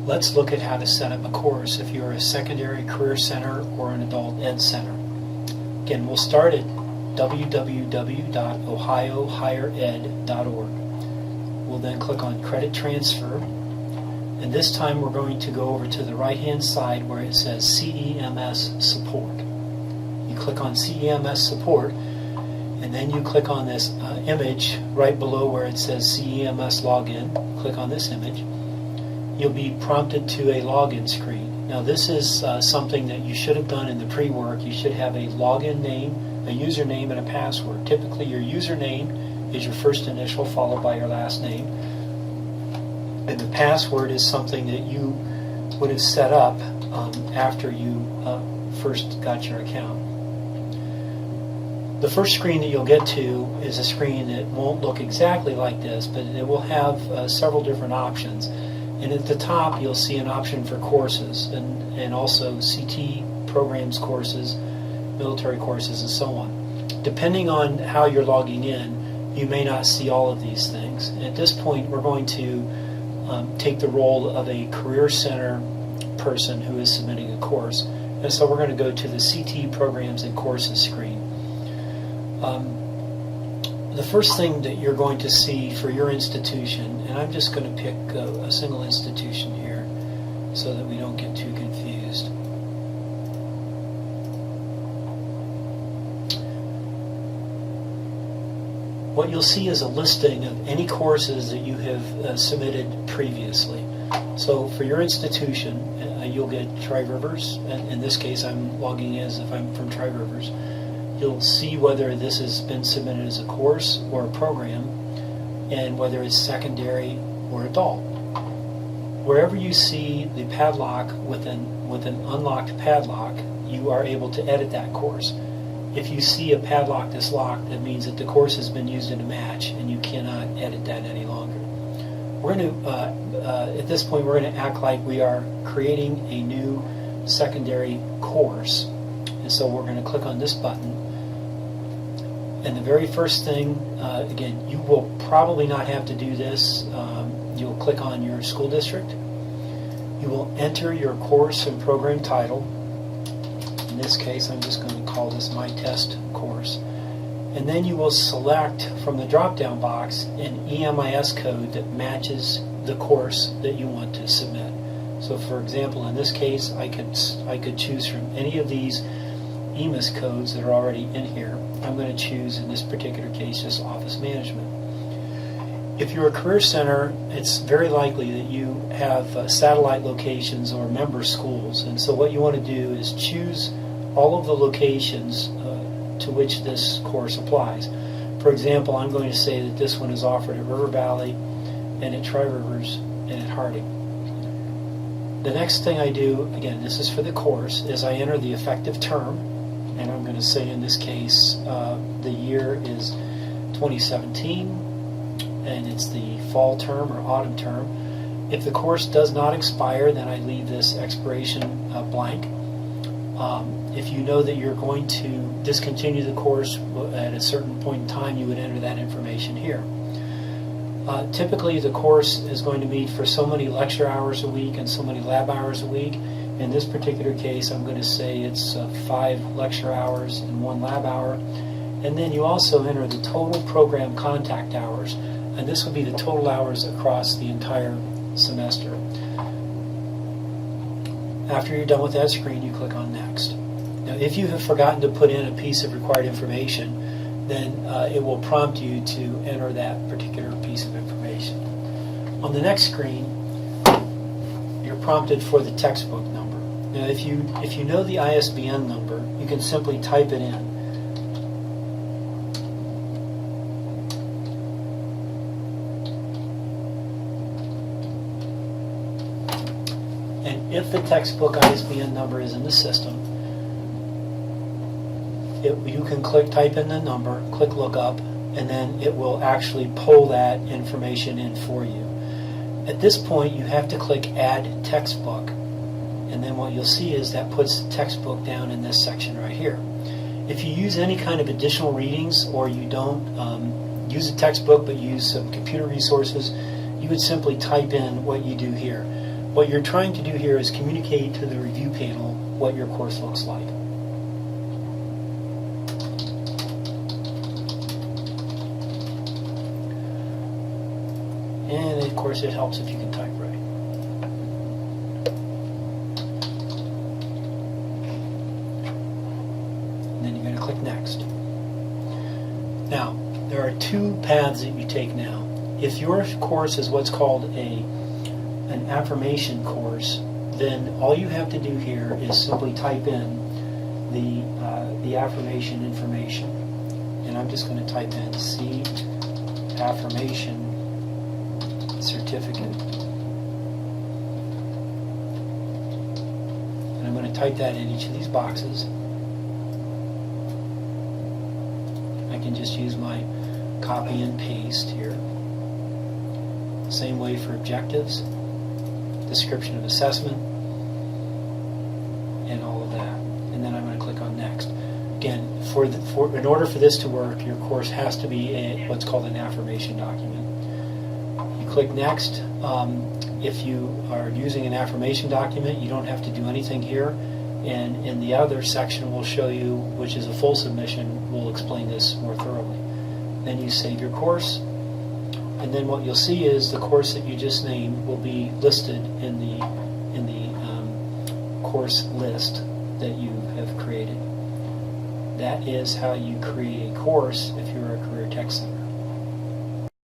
Let's look at how to set up a course if you're a secondary career center or an adult ed center. Again, we'll start at www.ohiohighered.org. We'll then click on Credit Transfer, and this time we're going to go over to the right-hand side where it says CEMS Support. You click on CEMS Support, and then you click on this image right below where it says CEMS Login. Click on this image. You'll be prompted to a login screen. Now this is something that you should have done in the pre-work. You should have a login name, a username, and a password. Typically your username is your first initial followed by your last name, and the password is something that you would have set up after you first got your account. The first screen that you'll get to is a screen that won't look exactly like this, but it will have several different options. And at the top you'll see an option for courses and also CT programs courses, military courses, and so on. Depending on how you're logging in, you may not see all of these things. At this point we're going to take the role of a career center person who is submitting a course. And so we're going to go to the CT programs and courses screen. The first thing that you're going to see for your institution, and I'm just going to pick a single institution here so that we don't get too confused. What you'll see is a listing of any courses that you have submitted previously. So for your institution, you'll get Tri-Rivers. In this case, I'm logging as if I'm from Tri-Rivers. You'll see whether this has been submitted as a course or a program, and whether it's secondary or adult. Wherever you see the padlock with an unlocked padlock, you are able to edit that course. If you see a padlock that's locked, that means that the course has been used in a match and you cannot edit that any longer. We're going to, at this point, we're going to act like we are creating a new secondary course. And so we're going to click on this button. And the very first thing, again, you will probably not have to do this. You'll click on your school district. You will enter your course and program title. In this case, I'm just going to call this My Test Course. And then you will select from the drop-down box an EMIS code that matches the course that you want to submit. So for example, in this case, I could choose from any of these EMIS codes that are already in here. I'm going to choose, in this particular case, just Office Management. If you're a career center, it's very likely that you have satellite locations or member schools. And so what you want to do is choose all of the locations to which this course applies. For example, I'm going to say that this one is offered at River Valley and at Tri-Rivers and at Harding. The next thing I do, again, this is for the course, is I enter the effective term. And I'm going to say in this case the year is 2017 and it's the fall term or autumn term. If the course does not expire, then I leave this expiration blank. If you know that you're going to discontinue the course at a certain point in time, you would enter that information here. Typically the course is going to meet for so many lecture hours a week and so many lab hours a week. In this particular case, I'm going to say it's 5 lecture hours and 1 lab hour. And then you also enter the total program contact hours. And this would be the total hours across the entire semester. After you're done with that screen, you click on Next. Now, if you have forgotten to put in a piece of required information, then it will prompt you to enter that particular piece of information. On the next screen, you're prompted for the textbook number. Now, if you know the ISBN number, you can simply type it in. And if the textbook ISBN number is in the system, you can type in the number, click look up, and then it will actually pull that information in for you. At this point, you have to click Add Textbook. And then what you'll see is that puts the textbook down in this section right here. If you use any kind of additional readings, or you don't use a textbook but use some computer resources, you would simply type in what you do here. what you're trying to do here is communicate to the review panel what your course looks like. And of course it helps if you can type right. And then you're going to click Next. Now, there are two paths that you take now. If your course is what's called an affirmation course, then all you have to do here is simply type in the affirmation information. And I'm just going to type in C affirmation certificate. And I'm going to type that in each of these boxes. I can just use my copy and paste here. Same way for objectives, description of assessment, and all of that. And then I'm going to click on Next. Again, in order for this to work, your course has to be what's called an affirmation document. You click Next. If you are using an affirmation document, you don't have to do anything here. And in the other section we'll show you, which is a full submission, we'll explain this more thoroughly. Then you save your course. And then what you'll see is the course that you just named will be listed in the course list that you have created. That is how you create a course if you're a Career Tech Center.